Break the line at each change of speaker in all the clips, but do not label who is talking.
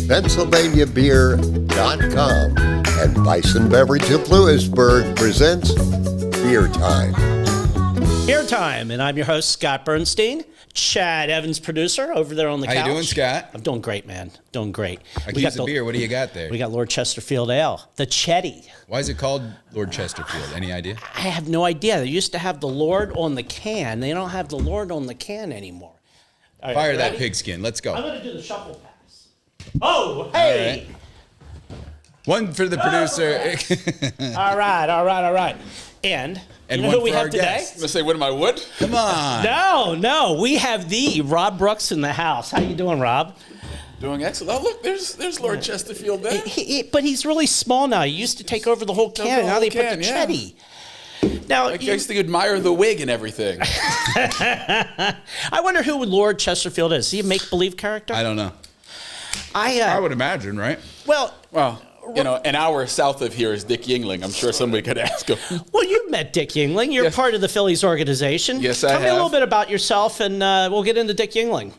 PennsylvaniaBeer.com and Bison Beverage of Lewisburg presents Beer Time.
Beer Time, and I'm your host, Scott Bernstein. Chad Evans, producer, over there on the couch.
How you doing, Scott?
I'm doing great, man. Doing great.
Accused of beer. What do you got there?
We got Lord Chesterfield Ale, the Chetty.
Why is it called Lord Chesterfield? Any idea?
I have no idea. They used to have the Lord on the can. They don't have the Lord on the can anymore. All right,
Fire that pigskin. Let's go.
I'm going to do the shuffle pass. Oh, hey!
One for the producer.
All right. And you know
one
who we
for
have
our
today?
guest.
I'm gonna say, what am I, wood?
Come on.
No. We have the Rob Brooks in the house. How you doing, Rob?
Doing excellent. Oh, look, there's Lord Chesterfield there.
But he's really small now. He used to take over the whole can. Now they put the Chetty. Now,
I used to admire the wig and everything.
I wonder who Lord Chesterfield is. Is he a make-believe character?
I don't know.
I
would imagine, right?
Well,
You know, an hour south of here is Dick Yuengling. I'm sure somebody could ask him.
well, you've met Dick Yuengling. You're
Yes.
part of the Phillies organization.
Yes,
Tell
I
me a little
have.
bit about yourself, and we'll get into Dick Yuengling.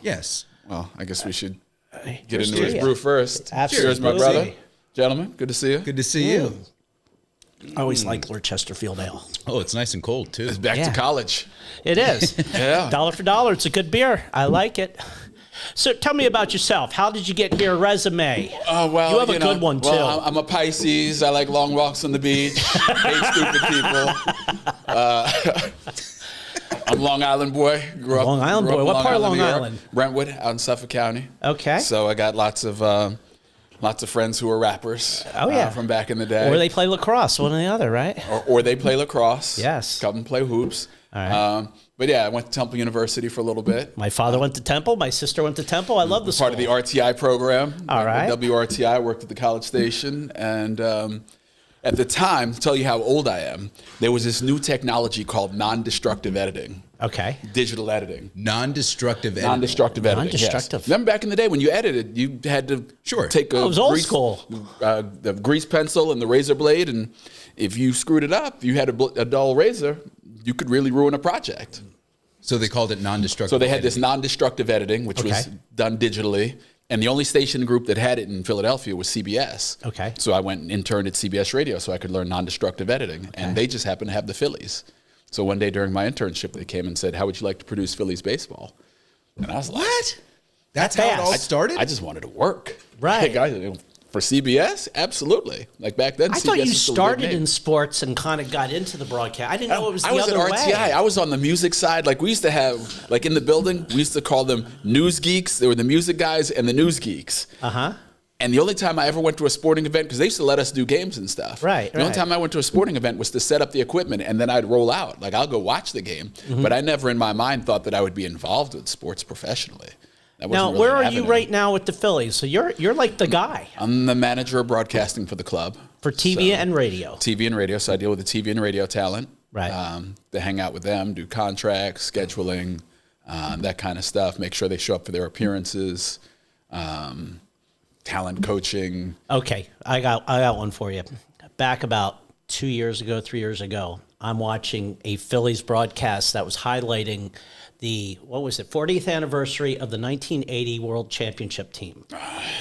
Yes.
Well, I guess we should get
Cheers
into
to
his
you.
brew first.
Absolutely.
Cheers, my brother. Gentlemen, good to see you.
Good to see you.
I always like Lord Chesterfield Ale.
Oh, it's nice and cold, too.
It's back
Yeah.
to college.
It is.
Yeah.
Dollar for dollar. It's a good beer. I like it. So tell me about yourself. How did you get here? Resume.
Oh, well,
You have a good one, too.
Well, I'm a Pisces. I like long walks on the beach. Hate stupid people. I'm a Long Island boy. Grew up
Long Island
grew up
boy.
in
What part of Long
New York.
Island?
Brentwood, out in Suffolk County.
Okay.
So I got lots of friends who are rappers.
Oh, yeah.
From back in the day.
Or they play lacrosse, one or the other, right?
Or they play lacrosse.
Yes.
A couple play hoops.
All right.
But yeah, I went to Temple University for a little bit.
My father went to Temple. My sister went to Temple. I love the school.
Part of the RTI program.
All right.
WRTI, worked at the College Station. And at the time, to tell you how old I am, there was this new technology called non-destructive editing.
Okay.
Digital editing.
Non-destructive editing.
Non-destructive editing.
Non-destructive.
Yes. Remember back in the day when you edited, you had to take a
it was old school.
The grease pencil and the razor blade, and if you screwed it up, you had a dull razor, you could really ruin a project.
So they called it non-destructive
So they had
editing.
this non-destructive editing, which was done digitally, and the only station group that had it in Philadelphia was CBS.
Okay.
So I went and interned at CBS Radio so I could learn non-destructive editing, and they just happened to have the Phillies. So one day during my internship, they came and said, "How would you like to produce Phillies baseball?" And I was like,
What? That's how it all started?
I just wanted to work.
Right.
Like, for CBS? Absolutely. Like back then,
I
CBS
thought you
was still a big
started
name.
in sports and kind of got into the broadcast. I didn't know it was the
I was
other
at
way.
RTI. I was on the music side. Like we used to have, like in the building, we used to call them news geeks. They were the music guys and the news geeks.
Uh-huh.
And the only time I ever went to a sporting event, because they used to let us do games and stuff.
Right,
The only
right.
time I went to a sporting event was to set up the equipment, and then I'd roll out. Like I'll go watch the game, but I never in my mind thought that I would be involved with sports professionally. That
Now,
wasn't really
where
an
are you
avenue.
right now with the Phillies? So you're like the guy
I'm the manager of broadcasting for the club.
for TV and radio.
TV and radio, so I deal with the TV and radio talent.
Right.
To hang out with them, do contracts, scheduling, that kind of stuff. Make sure they show up for their appearances, talent coaching.
Okay, I got one for you. Back about 3 years ago, I'm watching a Phillies broadcast that was highlighting the 40th anniversary of the 1980 World Championship team,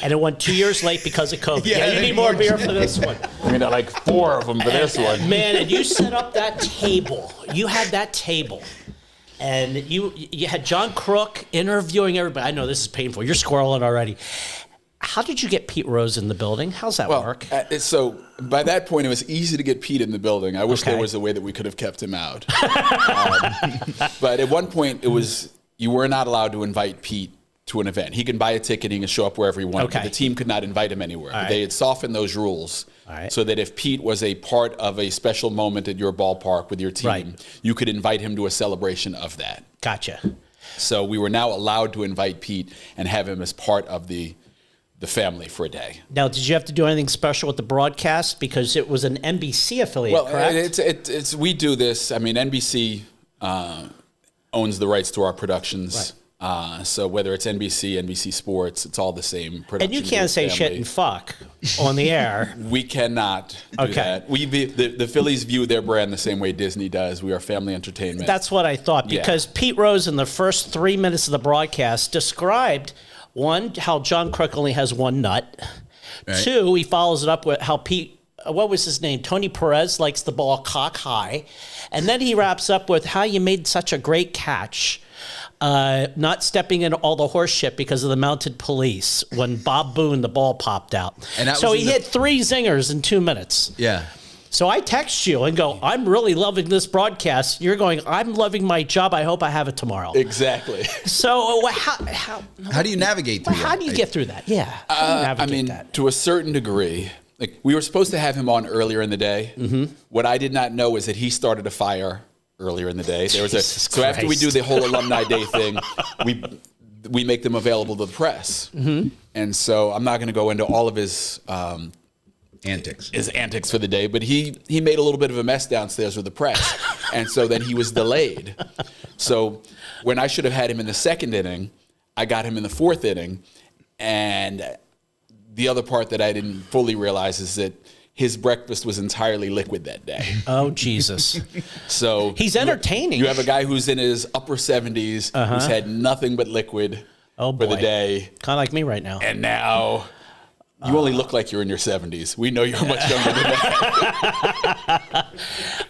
and it went 2 years late because of COVID.
Yeah,
you need more beer for this one.
I mean, like 4 of them for this one.
Man, and you set up that table. You had that table. And you had John Crook interviewing everybody. I know this is painful. You're squirreling already. How did you get Pete Rose in the building? How's that work?
So by that point, it was easy to get Pete in the building. I wish there was a way that we could have kept him out. But at one point, you were not allowed to invite Pete to an event. He can buy a ticket, he can show up wherever he wanted.
Okay.
But the team could not invite him anywhere.
All
But they had softened those rules so that if Pete was a part of a special moment at your ballpark with your team, you could invite him to a celebration of that.
Gotcha.
So we were now allowed to invite Pete and have him as part of the family for a day.
Now, did you have to do anything special with the broadcast? Because it was an NBC affiliate, correct?
It's we do this. I mean, NBC owns the rights to our productions. So whether it's NBC, NBC Sports, it's all the same production.
And you can't say shit and fuck on the air.
We cannot do that. The Phillies view their brand the same way Disney does. We are family entertainment.
That's what I thought, because Pete Rose in the first 3 minutes of the broadcast described One, how John Crook only has one nut.
Right.
Two, he follows it up with how Pete, what was his name? Tony Perez likes the ball cock high. And then he wraps up with how you made such a great catch. Not stepping in all the horse shit because of the mounted police when Bob Boone, the ball popped out.
And that
so
was
he hit 3 zingers in 2 minutes.
Yeah.
So I text you and go, I'm really loving this broadcast. You're going, I'm loving my job. I hope I have it tomorrow.
Exactly.
So how
do you navigate through
how
that?
do you get through that? Yeah. How do you navigate that?
To a certain degree, like we were supposed to have him on earlier in the day. Mm-hmm. What I did not know is that he started a fire earlier in the day. There was so after we do the whole alumni day thing, we make them available to the press. Mm-hmm. And so I'm not going to go into all of his antics for the day, but he made a little bit of a mess downstairs with the press. And so then he was delayed. So when I should have had him in the 2nd inning, I got him in the 4th inning. And the other part that I didn't fully realize is that his breakfast was entirely liquid that day.
Oh, Jesus.
So
he's entertaining.
You have a guy who's in his upper 70s, who's had nothing but liquid for the day.
Kind of like me right now.
And now you only look like you're in your 70s. We know you're much younger than that.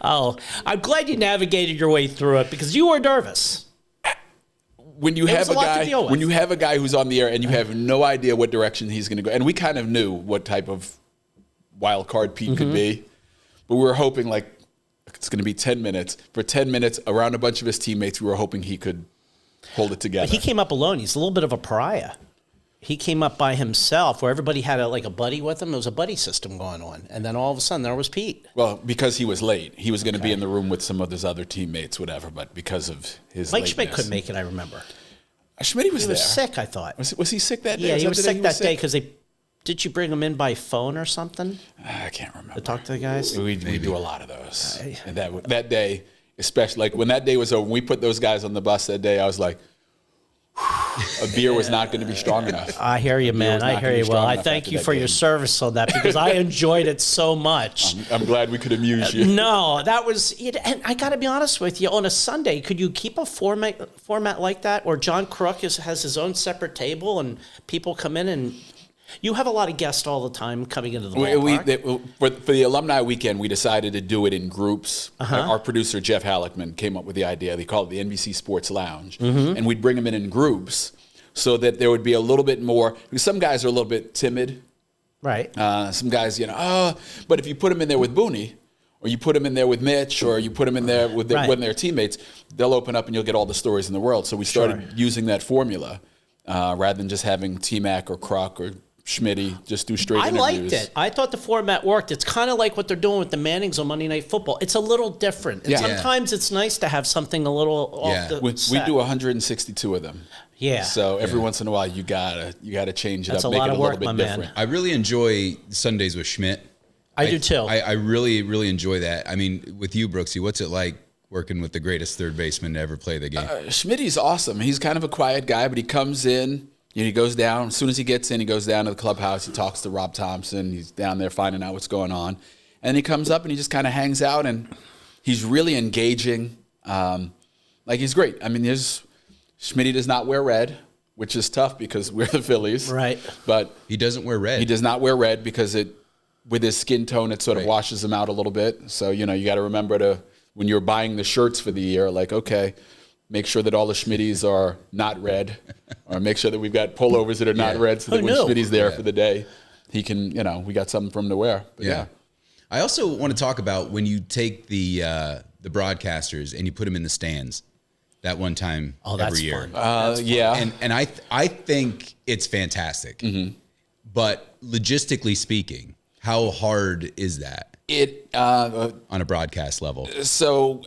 Oh, I'm glad you navigated your way through it because you were nervous.
When you have a guy who's on the air and you have no idea what direction he's going to go, and we kind of knew what type of wild card Pete could be, but we were hoping like it's going to be 10 minutes. For 10 minutes, around a bunch of his teammates, we were hoping he could hold it together.
But he came up alone. He's a little bit of a pariah. He came up by himself where everybody had a buddy with him. There was a buddy system going on. And then all of a sudden there was Pete.
Well, because he was late. He was going to be in the room with some of his other teammates, whatever, but because of his
Mike
lateness.
Schmidt couldn't make it, I remember.
Schmidt was there.
He was sick, I thought.
Was he sick that day?
Yeah, he was sick that day because did you bring him in by phone or something?
I can't remember.
To talk to the guys?
We do a lot of those. And that day, especially, like when that day was over, when we put those guys on the bus that day, I was like, a beer was not going to be strong enough.
I hear you, man. I hear you. Well, I thank you for your service on that because I enjoyed it so much.
I'm glad we could amuse you.
No, that was it. And I got to be honest with you. On a Sunday, could you keep a format like that, or John Crook has his own separate table and people come in and you have a lot of guests all the time coming into the ballpark?
For the alumni weekend, we decided to do it in groups. Our producer, Jeff Halleckman, came up with the idea. They called it the NBC Sports Lounge. And we'd bring them in groups so that there would be a little bit more. Because some guys are a little bit timid.
Right.
Some guys, but if you put them in there with Booney, or you put them in there with Mitch, or you put them in there with one of their teammates, they'll open up and you'll get all the stories in the world. So we started using that formula rather than just having T-Mac or Croc or Schmitty just do straight interviews.
I liked it. I thought the format worked. It's kind of like what they're doing with the Mannings on Monday Night Football. It's a little different. And sometimes it's nice to have something a little off the set.
We do 162 of them.
Yeah.
So every once in a while you gotta change it up, make it a little bit different.
I really enjoy Sundays with Schmidt.
I do too.
I really, really enjoy that. I mean, with you, Brooksy, what's it like working with the greatest third baseman to ever play the game?
Schmitty's awesome. He's kind of a quiet guy, but he comes in. He goes down. As soon as he gets in, he goes down to the clubhouse. He talks to Rob Thompson. He's down there finding out what's going on. And he comes up and he just kind of hangs out, and he's really engaging. He's great. I mean, Schmitty does not wear red, which is tough because we're the Phillies.
Right.
But
he doesn't wear red.
He does not wear red because with his skin tone, it sort of washes him out a little bit. So, you got to remember when you're buying the shirts for the year, like, okay, make sure that all the Schmitties are not red, or make sure that we've got pullovers that are not red, so that when Schmitty's there for the day, he can, we got something for him to wear. But
I also want to talk about when you take the broadcasters and you put them in the stands that one time every year.
Fun.
And I think it's fantastic. Mm-hmm. But logistically speaking, how hard is that? On a broadcast level.
So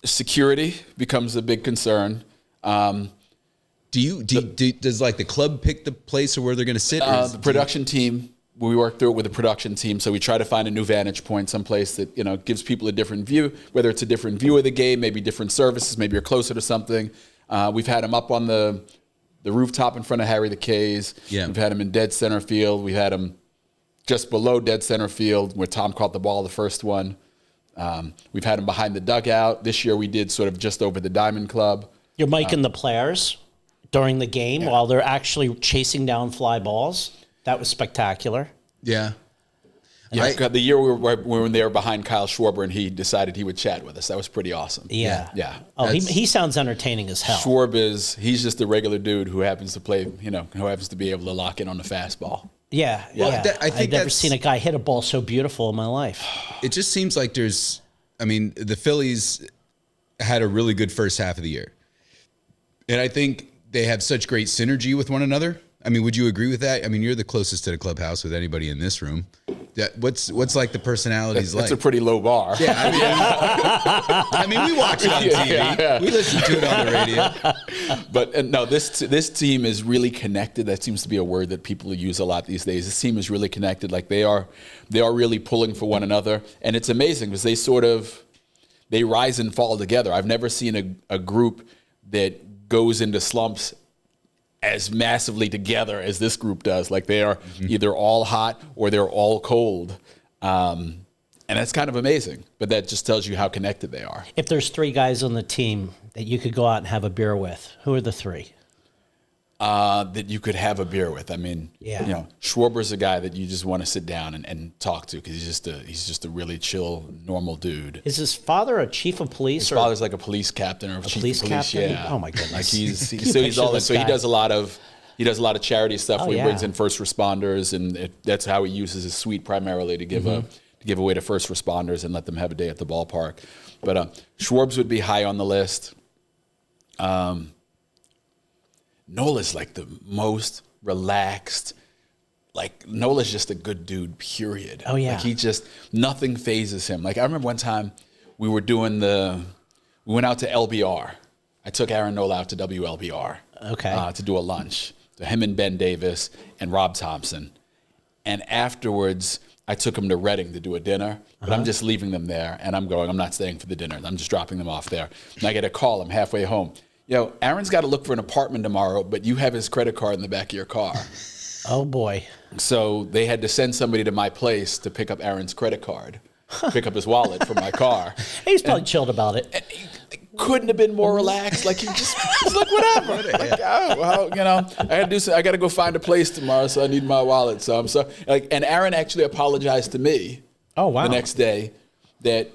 security becomes a big concern.
Does like the club pick the place or where they're going to sit?
The production team, we work through it with the production team. So we try to find a new vantage point, someplace that, gives people a different view, whether it's a different view of the game, maybe different services, maybe you're closer to something. We've had them up on the rooftop in front of Harry the K's.
Yeah.
We've had them in dead center field. We had them just below dead center field where Tom caught the ball the first one. We've had them behind the dugout. This year we did sort of just over the Diamond Club.
You're miking the players during the game while they're actually chasing down fly balls. That was spectacular.
Yeah.
Yeah, the year we were there behind Kyle Schwarber and he decided he would chat with us. That was pretty awesome.
Yeah.
Yeah.
Oh, he sounds entertaining as hell.
Schwarber he's just a regular dude who happens to play, who happens to be able to lock in on the fastball.
Yeah. I've never seen a guy hit a ball so beautiful in my life.
It just seems like the Phillies had a really good first half of the year. And I think they have such great synergy with one another. I mean, would you agree with that? I mean, you're the closest to the clubhouse with anybody in this room. What's like the personalities like?
That's a pretty low bar.
Yeah, I mean, we watch it on TV.
Yeah.
We listen to it on the radio.
But no, this team is really connected. That seems to be a word that people use a lot these days. This team is really connected. Like they are really pulling for one another, and it's amazing because they rise and fall together. I've never seen a group that goes into slumps as massively together as this group does. Like they are either all hot or they're all cold. And that's kind of amazing, but that just tells you how connected they are.
If there's 3 guys on the team that you could go out and have a beer with, who are the 3?
That you could have a beer with. I mean, Schwarber's a guy that you just want to sit down and talk to because he's just a really chill, normal dude.
Is his father a chief of police?
His father's like a police captain or a chief
police
of police.
captain?
Yeah.
Oh my goodness!
Like he's all that. So he does a lot of charity stuff where he brings in first responders, and that's how he uses his suite primarily to give away to first responders and let them have a day at the ballpark. But Schwarb's would be high on the list. Nola's like the most relaxed. Like Nola's just a good dude, period.
Oh yeah.
Like nothing phases him. Like I remember one time we went out to LBR. I took Aaron Nola out to WLBR.
Okay.
To do a lunch. So him and Ben Davis and Rob Thompson. And afterwards I took him to Reading to do a dinner, but I'm just leaving them there and I'm not staying for the dinner. I'm just dropping them off there. And I get a call, I'm halfway home. Aaron's got to look for an apartment tomorrow, but you have his credit card in the back of your car.
Oh, boy.
So they had to send somebody to my place to pick up Aaron's credit card, pick up his wallet from my car.
He's probably chilled about it.
And he couldn't have been more relaxed. Like, he's like, whatever. Like, oh, well, I got to go find a place tomorrow, so I need my wallet. So I'm and Aaron actually apologized to me.
Oh, wow.
The next day that,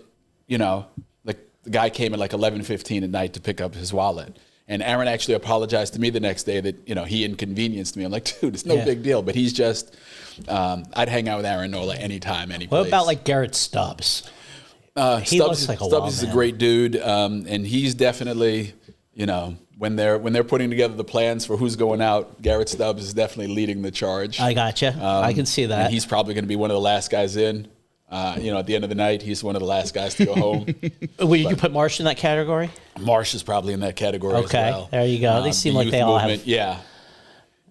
the guy came at like 11:15 at night to pick up his wallet. And Aaron actually apologized to me the next day that, he inconvenienced me. I'm like, dude, it's no big deal. But he's just, I'd hang out with Aaron Nola anytime, any place.
What about like Garrett Stubbs? He looks like a wild
Stubbs is a great dude. And he's definitely, when they're putting together the plans for who's going out, Garrett Stubbs is definitely leading the charge.
I gotcha. I can see that.
And he's probably going to be one of the last guys in. At the end of the night, he's one of the last guys to go home.
Would you put Marsh in that category?
Marsh is probably in that category as well.
Okay, there you go. They seem like they all have.
Yeah,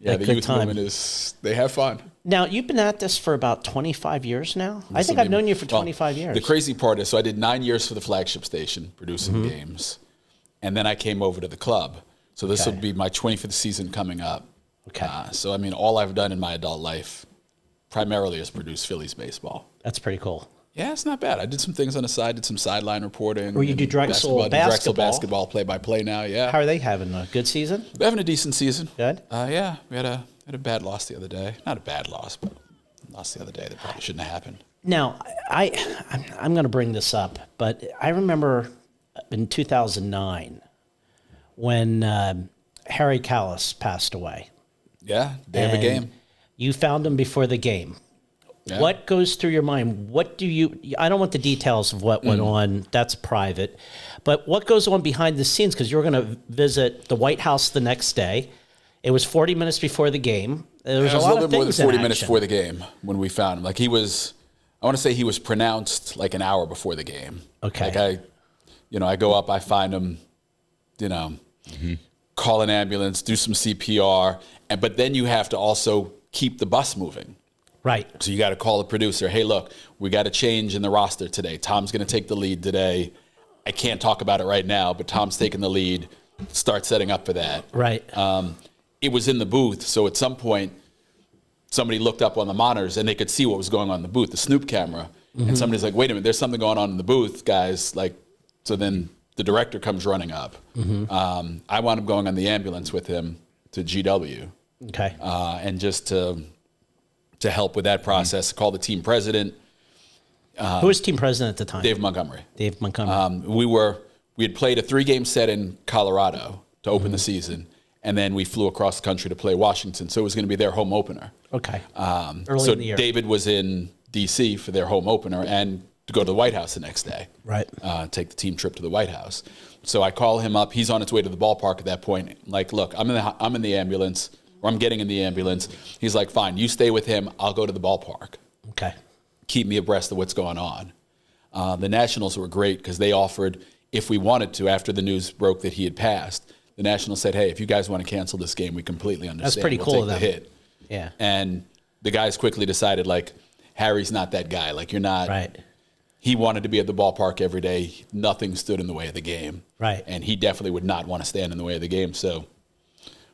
the youth movement they have fun.
Now, you've been at this for about 25 years now? I think I've known you for 25 years.
The crazy part is, so I did 9 years for the flagship station, producing games. And then I came over to the club. So this will be my 25th season coming up.
Okay.
All I've done in my adult life primarily is produce Phillies baseball.
That's pretty cool.
Yeah, it's not bad. I did some things on the side, did some sideline reporting.
Or you do Drexel basketball.
Basketball play-by-play now, yeah.
How are they having a good season?
They're having a decent season.
Good?
Yeah, we had a bad loss the other day. Not a bad loss, but a loss the other day that probably shouldn't have happened.
Now, I'm going to bring this up, but I remember in 2009 when Harry Callis passed away.
Yeah, day of a game.
You found him before the game.
Yeah.
What goes through your mind? I don't want the details of what went on. That's private. But what goes on behind the scenes? Because you were going to visit the White House the next day. It was 40 minutes before the game. There was a lot
little
of
bit more than
things in
40 minutes
action.
before the game when we found him. Like I want to say he was pronounced like an hour before the game.
Okay.
Like I go up, I find him, call an ambulance, do some CPR, but then you have to also keep the bus moving.
Right.
So you got to call the producer. Hey, look, we got a change in the roster today. Tom's going to take the lead today. I can't talk about it right now, but Tom's taking the lead. Start setting up for that.
Right.
It was in the booth, so at some point, somebody looked up on the monitors and they could see what was going on in the booth, the Snoop camera. And somebody's like, wait a minute, there's something going on in the booth, guys. Like, so then the director comes running up. I wound up going on the ambulance with him GW.
Okay.
And just to help with that process, call the team president.
Who was team president at the time?
Dave Montgomery.
Dave Montgomery.
We had played a 3-game set in Colorado to open the season, and then we flew across the country to play Washington. So it was going to be their home opener.
Okay.
Early in the year. David was in D.C. for their home opener and to go to the White House the next day.
Right.
Take the team trip to the White House. So I call him up. He's on his way to the ballpark at that point. Like, look, I'm in the ambulance, or I'm getting in the ambulance. He's like, fine, you stay with him. I'll go to the ballpark.
Okay.
Keep me abreast of what's going on. The Nationals were great because they offered, if we wanted to, after the news broke that he had passed, the Nationals said, hey, if you guys want to cancel this game, we completely understand.
That's pretty cool of them.
Take the hit.
Yeah.
And the guys quickly decided, like, Harry's not that guy. Like, you're not.
Right.
He wanted to be at the ballpark every day. Nothing stood in the way of the game.
Right.
And he definitely would not want to stand in the way of the game. So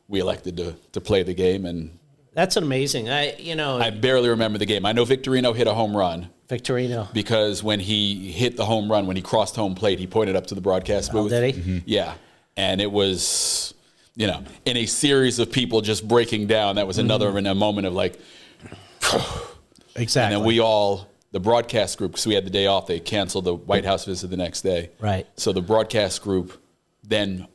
we elected to play the game. And
that's amazing.
I barely remember the game. I know Victorino hit a home run.
Victorino.
Because when he hit the home run, when he crossed home plate, he pointed up to the broadcast booth.
Did he?
Mm-hmm. Yeah. And it was, in a series of people just breaking down, that was another in a moment of like,
exactly.
And then the broadcast group, because we had the day off, they canceled the White House visit the next day.
Right.
So the broadcast group, then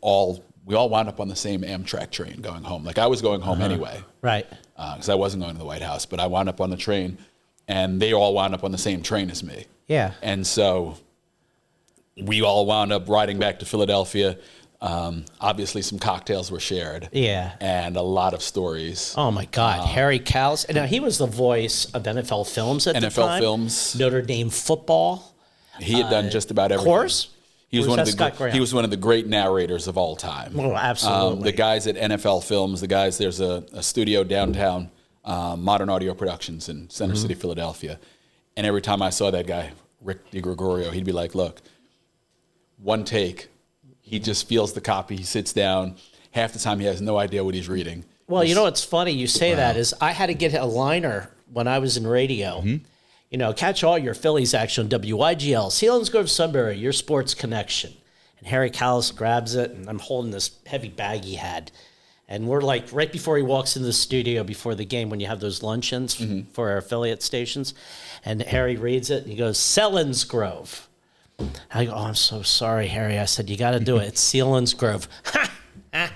we all wound up on the same Amtrak train going home. Like I was going home anyway.
Right.
Because I wasn't going to the White House, but I wound up on the train, and they all wound up on the same train as me.
Yeah.
And so we all wound up riding back to Philadelphia. Obviously, some cocktails were shared.
Yeah.
And a lot of stories.
Oh, my God. Harry Callis. Now, he was the voice of NFL Films at the time.
NFL Films.
Notre Dame football.
He had done just about everything.
Course.
He was one of the great narrators of all time.
Oh, absolutely.
The guys at NFL Films, there's a studio downtown, Modern Audio Productions in Center City, Philadelphia. And every time I saw that guy, Rick DiGregorio, he'd be like, look, one take. He just feels the copy. He sits down. Half the time, he has no idea what he's reading.
Well, what's funny you say that is I had to get a liner when I was in radio. Catch all your Phillies action on WIGL, Selinsgrove, Sunbury, your sports connection. And Harry Callis grabs it, and I'm holding this heavy bag he had. And we're like, right before he walks into the studio before the game, when you have those luncheons for our affiliate stations, and Harry reads it, and he goes, Selinsgrove. I go, I'm so sorry, Harry. I said, you got to do it. It's Selinsgrove.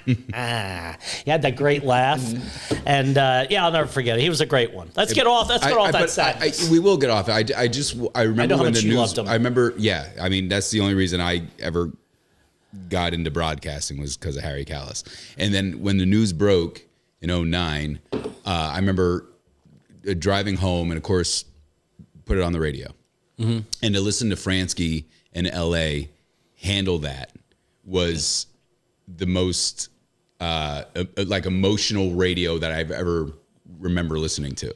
He had that great laugh. And, I'll never forget it. He was a great one. Let's get off that sadness.
We will get off. I remember when the news.
Loved him.
I remember, I mean, that's the only reason I ever got into broadcasting was because of Harry Callis. And then when the news broke in 2009, I remember driving home and, of course, put it on the radio. And to listen to Fransky in L.A. handle that was the most emotional radio that I've ever remember listening to.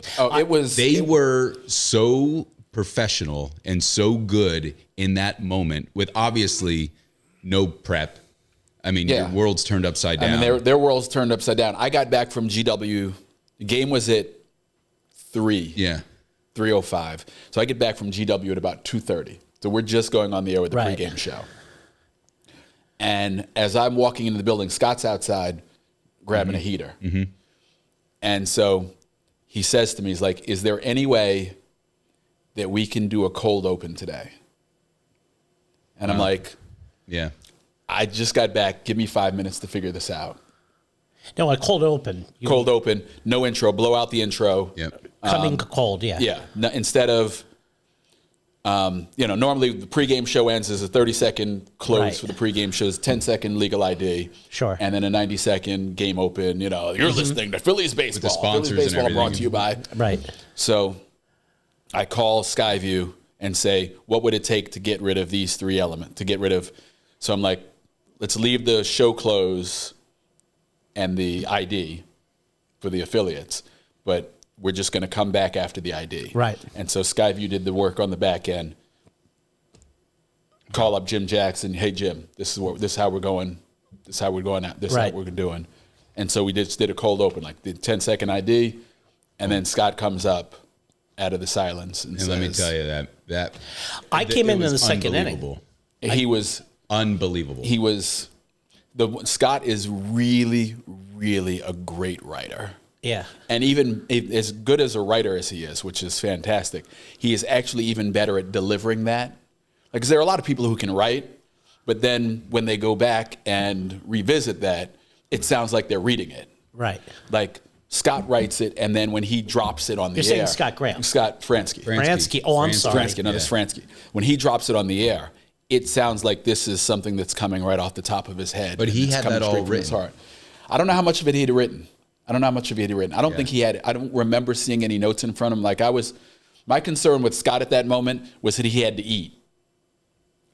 They were so professional and so good in that moment with obviously no prep. I mean, your world's turned upside down.
I mean, their world's turned upside down. I got back from GW. The game was at 3.
Yeah.
3:05. So I get back from GW at about 2:30. So we're just going on the air with the pregame show. And as I'm walking into the building, Scott's outside grabbing a heater. And so he says to me, he's like, is there any way that we can do a cold open today? And I'm like, I just got back. Give me 5 minutes to figure this out.
No, a cold open.
Cold open, no intro, blow out the intro.
Yep.
Coming cold, yeah.
Yeah. Instead of, normally the pregame show ends as a 30-second close for the pregame shows, 10-second legal ID.
Sure.
And then a 90-second game open. You're listening to Phillies baseball.
With the sponsors
Phillies baseball
and
brought to you by.
Right.
So I call Skyview and say, what would it take to get rid of these 3 elements? So I'm like, let's leave the show close and the ID for the affiliates, but we're just going to come back after the ID.
Right.
And so Skyview did the work on the back end. Call up Jim Jackson. Hey, Jim, this is how we're going. This is how we're going out. This is what we're doing. And so we just did a cold open, like the 10-second ID, and then Scott comes up out of the silence and says,
let me tell you that
I came in the second inning.
He was
unbelievable.
He was Scott is really, really a great writer.
Yeah.
And even as good as a writer as he is, which is fantastic, he is actually even better at delivering that. Like, 'cause there are a lot of people who can write, but then when they go back and revisit that, it sounds like they're reading it.
Right.
Like, Scott writes it, and then when he drops it on the air.
You're saying Scott Graham.
Scott Fransky.
Fransky. Oh, I'm sorry.
Fransky, no, that's Fransky. When he drops it on the air, it sounds like this is something that's coming right off the top of his head.
But he
It's
had
coming
that all
straight from his
written.
heart. I don't know how much of it he had written. I don't think he had. I don't remember seeing any notes in front of him. Like, my concern with Scott at that moment was that he had to eat.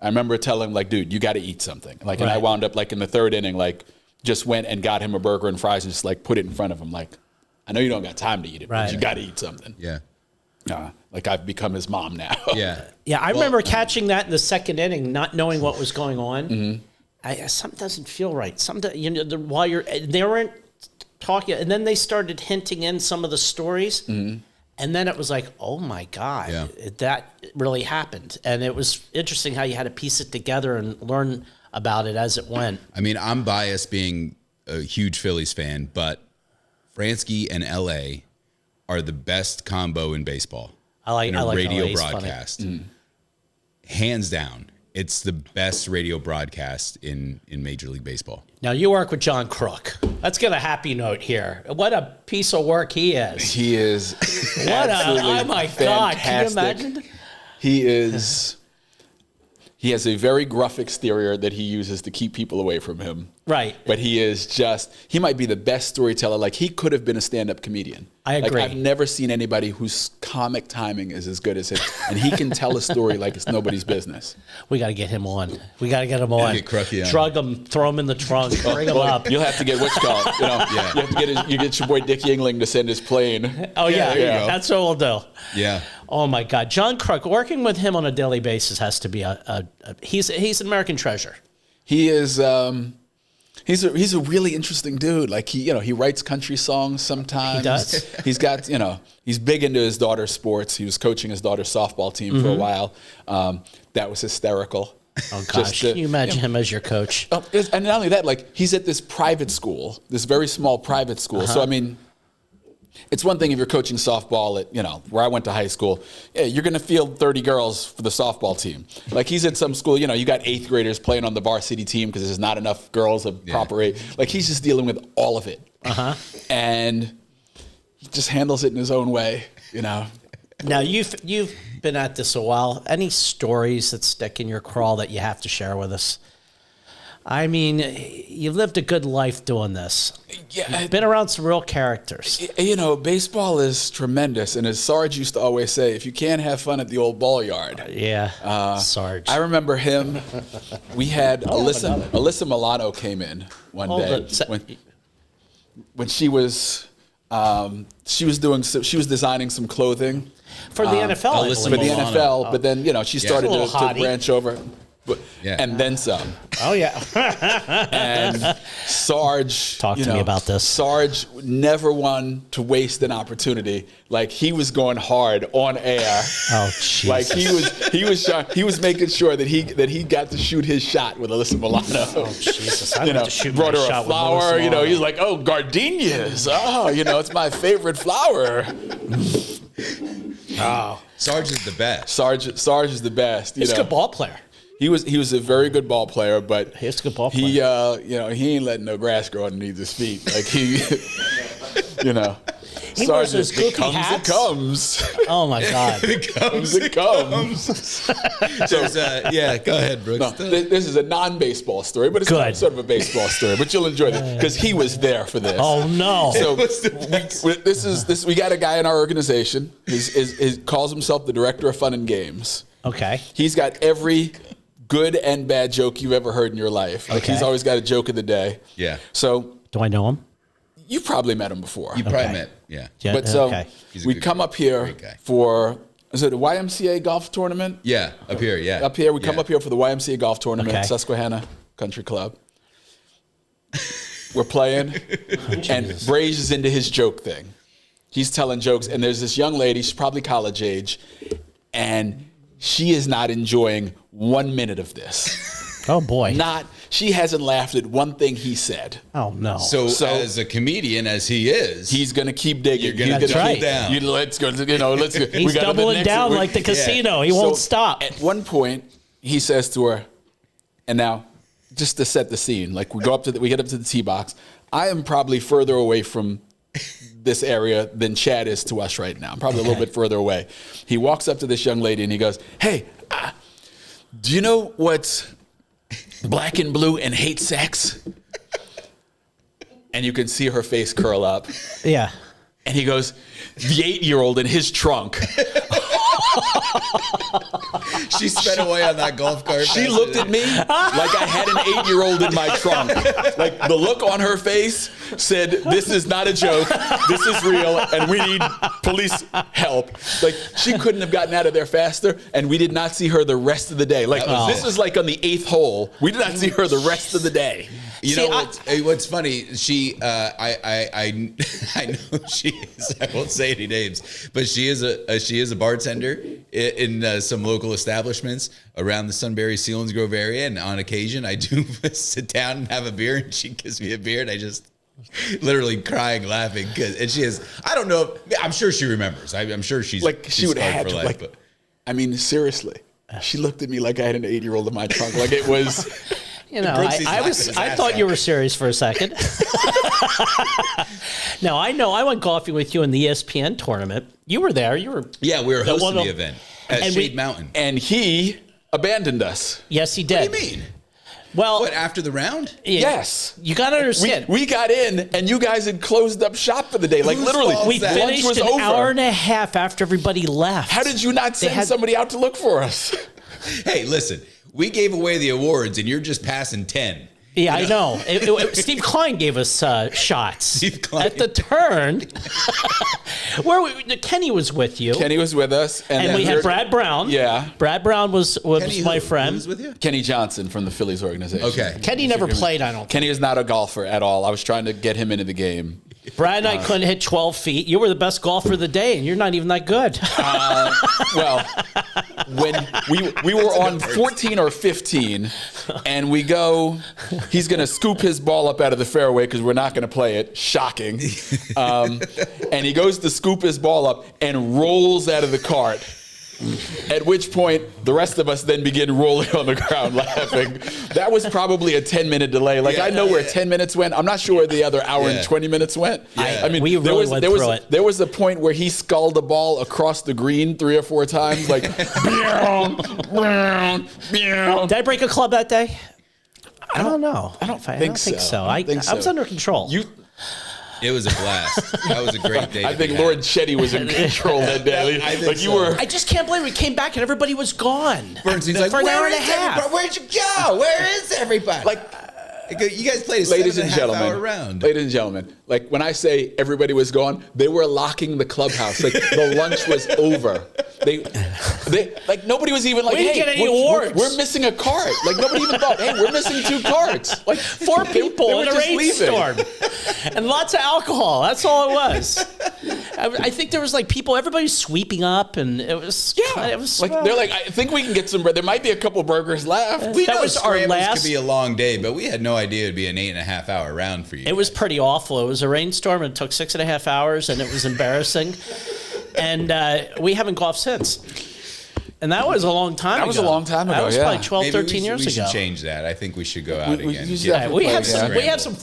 I remember telling him, like, dude, you got to eat something. Like, and I wound up, like, in the third inning, like, just went and got him a burger and fries and just, like, put it in front of him. Like, I know you don't got time to eat it, but you got to eat something.
Yeah.
Like, I've become his mom now.
Yeah.
Yeah, I remember catching that in the second inning, not knowing what was going on. Something doesn't feel right. While they weren't talking, and then they started hinting in some of the stories, and then it was like, oh my God, that really happened. And it was interesting how you had to piece it together and learn about it as it went.
I mean, I'm biased being a huge Phillies fan, but Fransky and LA are the best combo in baseball.
I like
radio
LA's
broadcast. Hands down, it's the best radio broadcast in Major League Baseball.
Now, you work with John Crook. Let's get a happy note here. What a piece of work he is.
He is
Oh my God, can you imagine?
He has a very gruff exterior that he uses to keep people away from him.
Right.
But he might be the best storyteller. Like, he could have been a stand-up comedian.
I agree.
Like, I've never seen anybody whose comic timing is as good as his. And he can tell a story like it's nobody's business.
We got to get him on. We got to get him on.
Get Crookie on.
Drug him, throw him in the trunk, bring him up.
You'll have to get what's called. You have to get your boy Dick Yuengling to send his plane.
Oh, yeah.
there you go.
That's what we'll do.
Yeah.
Oh, my God. John Crook, working with him on a daily basis has to be he's an American treasure.
He is. He's a really interesting dude. Like, he writes country songs sometimes.
He does.
He's got, he's big into his daughter's sports. He was coaching his daughter's softball team for a while. That was hysterical.
Oh, gosh. Can you imagine him as your coach?
And not only that, like, he's at this private school, this very small private school. So, I mean, it's one thing if you're coaching softball at, where I went to high school, you're going to field 30 girls for the softball team. Like, he's at some school, you got 8th graders playing on the varsity team because there's not enough girls of proper age. Like, he's just dealing with all of it. And he just handles it in his own way,
Now, you've been at this a while. Any stories that stick in your craw that you have to share with us? I mean, you've lived a good life doing this.
Yeah,
You've been around some real characters.
Baseball is tremendous. And as Sarge used to always say, if you can't have fun at the old ball yard.
Sarge.
I remember him. We had Alyssa Milano came in one day when she was designing some clothing
for the NFL.
Alyssa
for the
Milano.
NFL, but then she started to branch over. And then some.
Oh, yeah.
And Sarge.
Talk to me about this.
Sarge never one to waste an opportunity. Like, he was going hard on air.
Oh, Jesus.
Like, he was making sure that he got to shoot his shot with Alyssa Milano.
Oh, Jesus. I got to shoot
brought
my
her
shot
a flower.
with Melissa Milano.
He's like, oh, gardenias. Oh, it's my favorite flower.
Oh.
Sarge is the best.
Sarge is the best.
He's a good ball player.
He was a very good ball player, but
He's a good ball player.
he ain't letting no grass grow underneath his feet. Like, he
He wears those goofy
It
hats.
comes.
Oh, my God.
It comes.
Go ahead, Brooks.
No, this is a non-baseball story, but it's
Good.
sort of a baseball story. But you'll enjoy it because he was there for this.
Oh, no.
So we got a guy in our organization. He calls himself the director of fun and games.
Okay.
He's got every good and bad joke you've ever heard in your life. Like,
Okay.
he's always got a joke of the day.
Yeah.
So
Do I know him?
you've probably met him before.
You probably met. Yeah.
Yeah.
But so
okay.
He's a
we
good
come
guy.
up here
Great guy.
for, is it a YMCA golf tournament?
Yeah. Up here. Yeah.
Up here, we come up here for the YMCA golf tournament
Okay.
at Susquehanna Country Club. We're playing, and Brage is into his joke thing. He's telling jokes, and there's this young lady, she's probably college age, and she is not enjoying 1 minute of this.
Oh boy.
She hasn't laughed at one thing he said.
Oh no.
So as a comedian as he is,
He's going to keep digging.
You're gonna
That's
keep
right.
down.
Let's go. Let's go.
He's doubling down like the casino. He won't stop.
At one point, he says to her, and now, just to set the scene, like we get up to the tee box. I am probably further away from this area than Chad is to us right now. I'm probably a little bit further away. He walks up to this young lady and he goes, "Hey, do you know what's black and blue and hate sex?" And you can see her face curl up.
Yeah.
And he goes, "The 8-year-old in his trunk."
she sped away on that golf cart.
She looked at me like I had an 8-year-old in my trunk. Like the look on her face said, "This is not a joke. This is real, and we need police help." Like she couldn't have gotten out of there faster, and we did not see her the rest of the day. Like this is like on the 8th hole. We did not see her the rest of the day.
You know what's funny? She, I know she is. I won't say any names, but she is a bartender in some local establishments around the Sunbury Selinsgrove area, and on occasion I do sit down and have a beer, and she gives me a beer, and I just literally crying, laughing, and she is. I don't know. I'm sure she remembers. I'm sure she's
like she would have
for
to.
life,
Like,
but.
I mean, seriously, she looked at me like I had an 8-year-old in my trunk. Like it was.
You know,
Brooksie's
I
laughing his ass
thought you
off.
were serious for a second. No, I know. I went golfing with you in the ESPN tournament. You were there. You were.
Yeah, we were hosting
one
the
of-
event at
and
Shade
we-
Mountain.
And he abandoned us.
Yes, he
What
did.
do you mean?
Well,
What, after the round?
yeah,
Yes.
You got to understand.
We got in, and you guys had closed up shop for the day. Like
Whose
literally,
fault
we
is that?
lunch
finished
was
an
over.
hour and a half after everybody left.
How did you not send
had-
somebody out to look for us?
Hey, listen, we gave away the awards, and you're just passing 10.
Yeah, I know. Steve Klein gave us shots
Steve Klein.
at the turn. Kenny was with you,
Kenny was with us,
and
then
we had
there-
Brad Brown.
Yeah.
Brad Brown was
Kenny,
my
who
friend.
was with you?
Kenny Johnson from the Phillies organization.
Okay.
Kenny never played. I don't. think.
Kenny is not a golfer at all. I was trying to get him into the game.
Brad and I couldn't hit 12 feet. You were the best golfer of the day, and you're not even that good.
Well, when we were on 14 or 15, and we go, he's going to scoop his ball up out of the fairway because we're not going to play it. Shocking. And he goes to scoop his ball up and rolls out of the cart. At which point, the rest of us then begin rolling on the ground laughing. That was probably a 10-minute delay. Like, I know where 10 minutes went. I'm not sure where the other hour and 20 minutes went.
Yeah.
I mean,
We really went through it.
There was a point where he sculled the ball across the green 3 or 4 times. Like, meow, meow, meow.
Did I break a club that day? I don't know.
I don't think
think
so.
so.
I don't think
I was
so.
under control.
It was a blast. That was a great day.
I think Lord Chetty was in control that day.
I think
Like, you
so.
were.
I just can't believe we came back and everybody was gone.
Bernstein's like,
for an hour and a
"Where is
half.
everybody? Where'd you go? Where is everybody?"
Like,
you guys played a
ladies and
7.5
gentlemen,
hour round.
ladies and gentlemen, like when I say everybody was gone, they were locking the clubhouse. Like the lunch was over. They like nobody was even like,
We didn't
hey,
get any awards.
we're missing a cart. Like nobody even thought, hey, we're missing 2 carts. Like
4 people
they were
in a
just leaving.
rainstorm and lots of alcohol. That's all it was. I think there was like people, everybody's sweeping up, and it was it was
Like they're like, I think we can get some bread. There might be a couple burgers left.
We
that
know
was our
scrambles
last-
could be a long day, but we had no idea it'd be an 8.5 hour round for you.
It was pretty awful. It was a rainstorm, and it took 6.5 hours, and it was embarrassing. And we haven't golfed since. And that was a long time ago.
That was a long time
That
ago,
was
yeah.
probably 12,
Maybe
13 years
we
ago.
should change that. I think we should go out
We-
again.
you should
Get-
definitely
We have
play,
some.
yeah.
We have some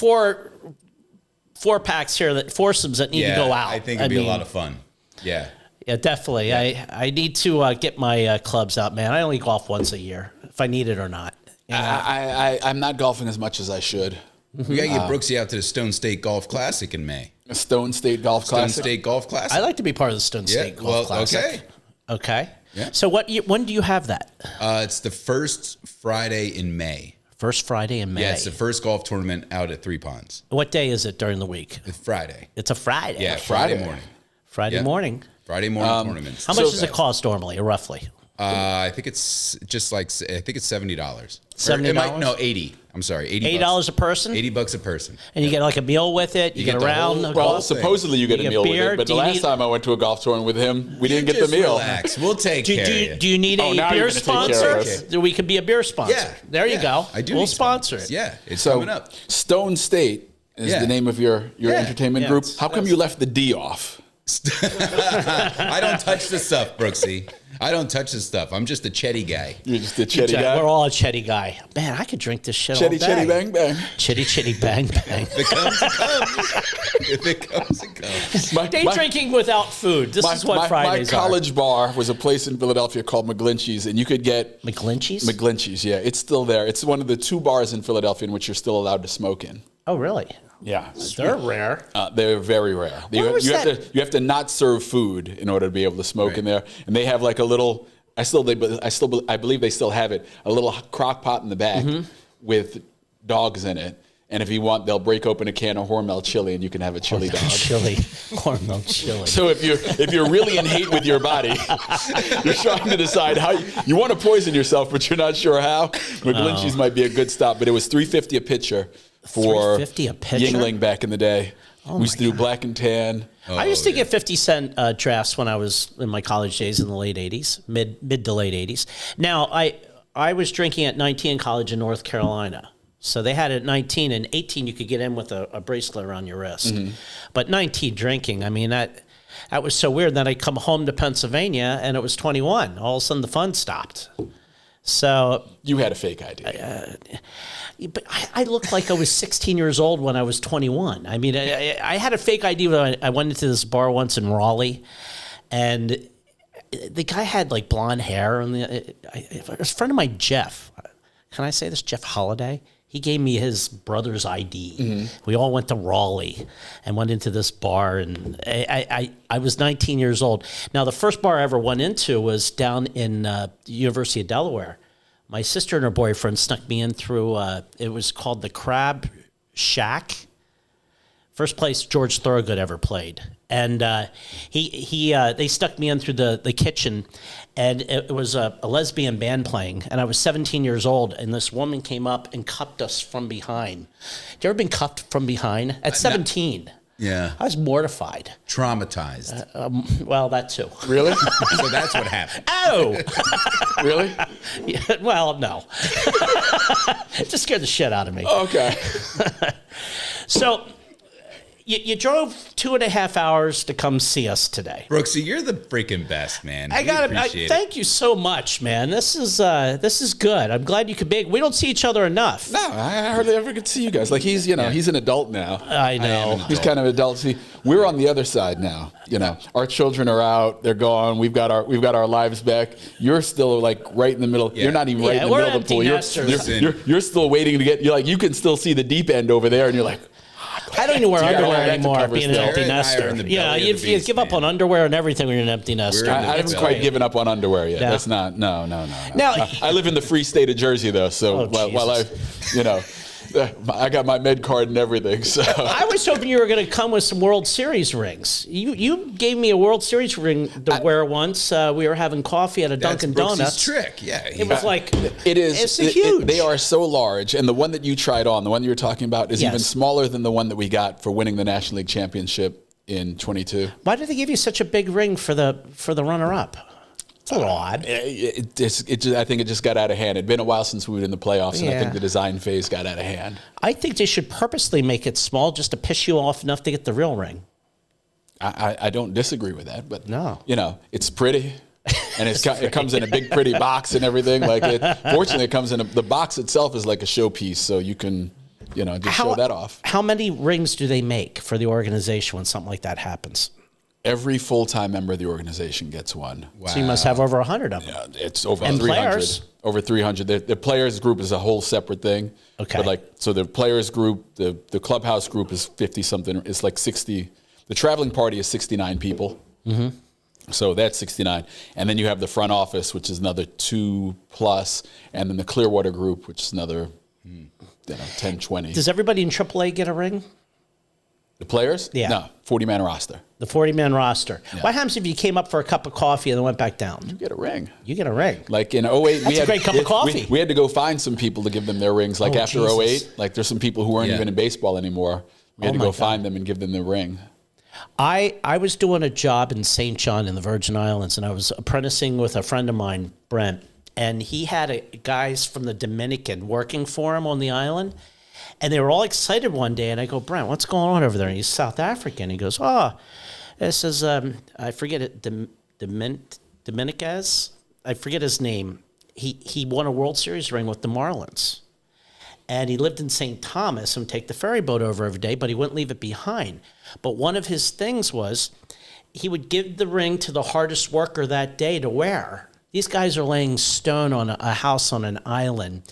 four packs here, that foursomes that need to go out.
I think it'd be a lot of fun. Yeah.
Yeah, definitely. Yeah. I need to get my clubs out, man. I only golf once a year, if I need it or not.
I'm not golfing as much as I should.
We gotta get Brooksy out to the Stone State Golf Classic in May.
Stone State Golf
Stone
Classic.
State Golf Classic.
I like to be part of the Stone State Golf Classic.
Okay.
Okay.
Yeah.
So when do you have that?
It's the first Friday in May.
First Friday in May.
Yeah, it's the first golf tournament out at Three Ponds.
What day is it during the week?
It's Friday.
It's a Friday.
Yeah, Friday
Friday.
morning.
Friday
Yeah.
morning.
Friday morning tournaments.
How much does it cost normally, roughly?
I think it's just like I think it's $70.
$70?
No, 80. I'm sorry,
$80 a person.
$80 a person.
And you get like a meal with it. You get
get the
around.
whole-
Well, supposedly you get a meal with
beer.
it, but
Do
the
you
last
need-
time I went to a golf tournament with him, we didn't get the
Just
meal.
Relax. We'll take care of you.
Do you need
Oh,
a
now
beer
you're gonna take care of
sponsor?
us.
We could be a beer sponsor.
Yeah.
There you
Yeah.
go.
I do.
We'll
need
sponsor
sponsors.
it.
Yeah, it's
So
coming up.
Stone State is
Yeah.
the name of your entertainment
Yeah.
group. How come you left the D off?
I don't touch the stuff, Brooksy. I don't touch the stuff. I'm just a Chetty guy.
You're just a Chetty guy.
We're all a Chetty guy. Man, I could drink this shit all
Chetty,
day.
Chetty, bang, bang.
Chitty bang bang.
If it comes, it comes. If it comes, it comes.
Day drinking without food. This is what Fridays
my college bar was a place in Philadelphia called McGlinchey's, and you could get
are. McGlinchey's?
McGlinchey's. Yeah, it's still there. It's one of the 2 bars in Philadelphia in which you're still allowed to smoke in.
Oh, really?
Yeah,
They're rare.
they're very rare.
Where was that?
You have to not serve food in order to be able to smoke in there, and they have like a little. I believe they still have it. A little crock pot in the back with dogs in it. And if you want, they'll break open a can of Hormel chili, and you can have a chili dog.
Chili. Hormel chili.
So if you're really in hate with your body, you're trying to decide how you want to poison yourself, but you're not sure how. McGlinchey's might be a good stop, but it was $3.50 a pitcher for
$3.50 a pitcher?
Yuengling back in the day. We used to do black and tan.
I used to get 50-cent drafts when I was in my college days in the late 80s, mid to late 80s. Now, I was drinking at 19 in college in North Carolina. So they had it at 19, and 18 you could get in with a bracelet around your wrist. But 19 drinking, I mean, that was so weird. Then I come home to Pennsylvania, and it was 21. All of a sudden, the fun stopped. So
You had a fake ID.
but I looked like I was 16 years old when I was 21. I mean, I had a fake ID when I went into this bar once in Raleigh, and the guy had like blonde hair. And it was a friend of mine, Jeff. Can I say this? Jeff Holiday. He gave me his brother's ID. We all went to Raleigh and went into this bar, and I was 19 years old. Now, the first bar I ever went into was down in the University of Delaware. My sister and her boyfriend snuck me in through, it was called the Crab Shack. First place George Thorogood ever played. And they stuck me in through the kitchen, and it was a lesbian band playing, and I was 17 years old, and this woman came up and cuffed us from behind. Have you ever been cuffed from behind? At 17.
Yeah.
I was mortified.
Traumatized.
Well, that too.
Really?
So that's what happened.
Oh!
Really?
Yeah, well, no. It just scared the shit out of me.
Okay.
So you drove 2.5 hours to come see us today.
Brooksy, you're the freaking best, man.
I
We
got
appreciate it.
Thank you so much, man. This is good. I'm glad you could be. We don't see each other enough.
No, I hardly ever get to see you guys. Like he's an adult now.
I know.
He's kind of adult. See, we're on the other side now. Our children are out. They're gone. We've got our lives back. You're still like right in the middle.
Yeah.
You're not even right in the
we're
middle of the pool.
empty nesters.
You're still waiting to get. You can still see the deep end over there, and you're like,
I don't even wear
Yeah,
underwear
that's a
anymore.
cover
Being an
still.
empty
Aaron and I are
nester.
in the
Yeah,
belly
you
of the beast,
give up
man.
on underwear and everything when you're an empty nester.
We're-
I haven't
It's
quite
great.
given up on underwear yet.
Yeah.
That's not. No.
Now-
I live in the free state of Jersey though, so
Oh,
while I got my med card and everything. So
I was hoping you were going to come with some World Series rings. You gave me a World Series ring to wear once. We were having coffee at a
That's
Dunkin'
Brooksy's
Donuts.
trick. Yeah.
It was like
it is.
It's huge.
They are so large, and the one that you tried on, the one that you're talking about, is
Yes.
even smaller than the one that we got for winning the National League championship in 22.
Why did they give you such a big ring for the runner-up? It's a little odd.
I think it just got out of hand. It'd been a while since we were in the playoffs, and I
Yeah.
think the design phase got out of hand.
I think they should purposely make it small just to piss you off enough to get the real ring.
I don't disagree with that, but
No.
it's pretty. And it comes in a big, pretty box and everything. Fortunately, it comes in the box itself is like a showpiece, so you can, just show that off.
How many rings do they make for the organization when something like that happens?
Every full-time member of the organization gets one.
Wow.
So you must have over 100 of them.
Yeah, it's over
And
300.
players?
Over 300. The players group is a whole separate thing.
Okay.
But so the players group, the clubhouse group is 50-something. It's like 60. The traveling party is 69 people. Mm-hmm. So that's 69. And then you have the front office, which is another 2+, and then the Clearwater group, which is another 10, 20.
Does everybody in AAA get a ring?
The players?
Yeah.
No, 40-man roster.
The 40-man roster. Yeah. What happens if you came up for a cup of coffee and then went back down?
You get a ring.
You get a ring.
Like in 08,
That's a great cup of coffee.
We had to go find some people to give them their rings. Like after Jesus. 08, like there's some people who weren't even in baseball anymore. We had to go find them and give them the ring.
I was doing a job in St. John in the Virgin Islands, and I was apprenticing with a friend of mine, Brent, and he had guys from the Dominican working for him on the island. And they were all excited one day, and I go, Brent, what's going on over there? And he's South African. He goes, this is, I forget it, Dominicaz? I forget his name. He won a World Series ring with the Marlins. And he lived in St. Thomas and would take the ferry boat over every day, but he wouldn't leave it behind. But one of his things was he would give the ring to the hardest worker that day to wear. These guys are laying stone on a house on an island,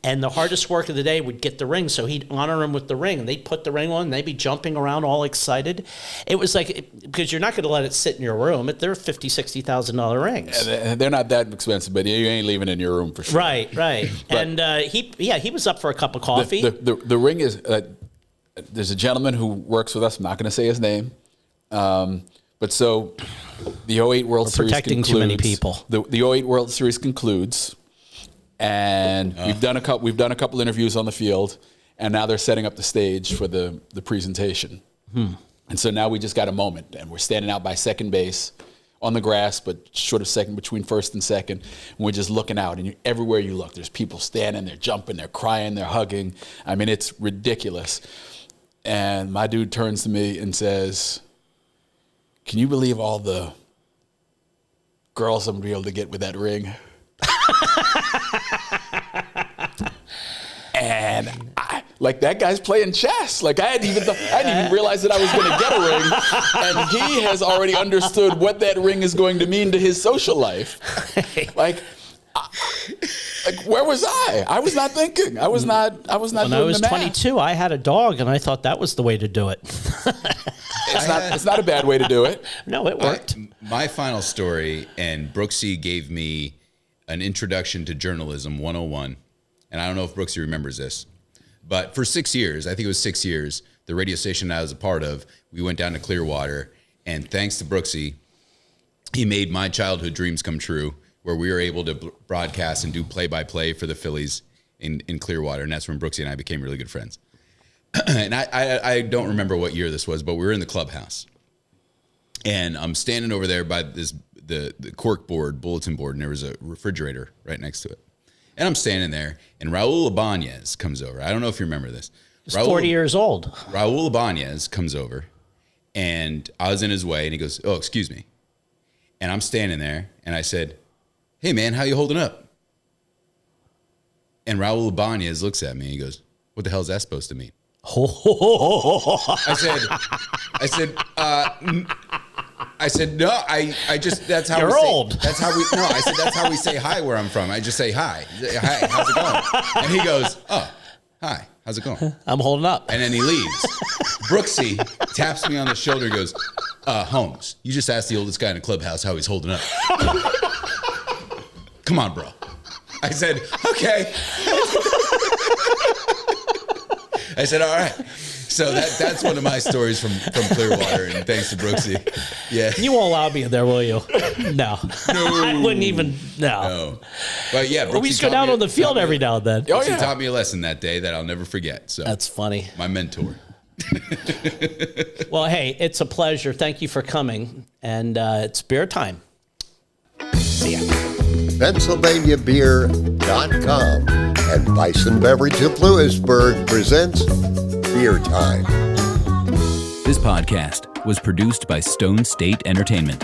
and the hardest work of the day would get the ring, so he'd honor him with the ring, and they'd put the ring on, and they'd be jumping around all excited. It was like, because you're not going to let it sit in your room. They're $50,000, $60,000 rings.
They're not that expensive, but you ain't leaving it in your room for sure.
Right. And he was up for a cup of coffee.
The ring is, there's a gentleman who works with us. I'm not going to say his name. But so the 08 World Series
protecting
concludes.
Too many people.
The 08 World Series concludes, and we've done a couple interviews on the field, and now they're setting up the stage for the presentation. And so now we just got a moment, and we're standing out by second base on the grass, but short of second, between first and second, and we're just looking out, and everywhere you look, there's people standing, they're jumping, they're crying, they're hugging. I mean, it's ridiculous. And my dude turns to me and says, "Can you believe all the girls I'm going to be able to get with that ring?" And that guy's playing chess. Like I didn't even realize that I was going to get a ring, and he has already understood what that ring is going to mean to his social life. Like where was I? I was not thinking. I was not.
When I was 22, I had a dog, and I thought that was the way to do it.
It's not a bad way to do it.
No, it worked.
My final story, and Brooksy gave me an introduction to journalism 101. And I don't know if Brooksy remembers this, but for 6 years, I think it was 6 years, the radio station I was a part of, we went down to Clearwater, and thanks to Brooksy, he made my childhood dreams come true, where we were able to broadcast and do play-by-play for the Phillies in Clearwater, and that's when Brooksy and I became really good friends. And I don't remember what year this was, but we were in the clubhouse, and I'm standing over there by the cork board, bulletin board, and there was a refrigerator right next to it. And I'm standing there, and Raul Ibanez comes over. I don't know if you remember this.
He's 40 years old.
Raul Ibanez comes over, and I was in his way, and he goes, "Oh, excuse me." And I'm standing there, and I said, "Hey, man, how you holding up?" And Raul Ibanez looks at me, and he goes, "What the hell is that supposed to mean?" I said, no, I just, that's how
You're old.
That's how I said, that's how we say hi where I'm from. I just say hi. Hi, how's it going? And he goes, "Oh, hi, how's it going?"
I'm holding up.
And then he leaves. Brooksy taps me on the shoulder and goes, "Holmes, you just asked the oldest guy in the clubhouse how he's holding up. Come on, bro." I said, "Okay." I said, "All right." So that's one of my stories from Clearwater, and thanks to Brooksy. Yeah.
You won't allow me in there, will you? No. I wouldn't even, no.
But yeah, Brooksy
we used to go down on the field every now and then.
Brooksy taught me a lesson that day that I'll never forget. So
that's funny.
My mentor.
Well, hey, it's a pleasure. Thank you for coming. And it's beer time. See ya.
PennsylvaniaBeer.com and Bison Beverage of Lewisburg presents Beer Time.
This podcast was produced by Stone State Entertainment.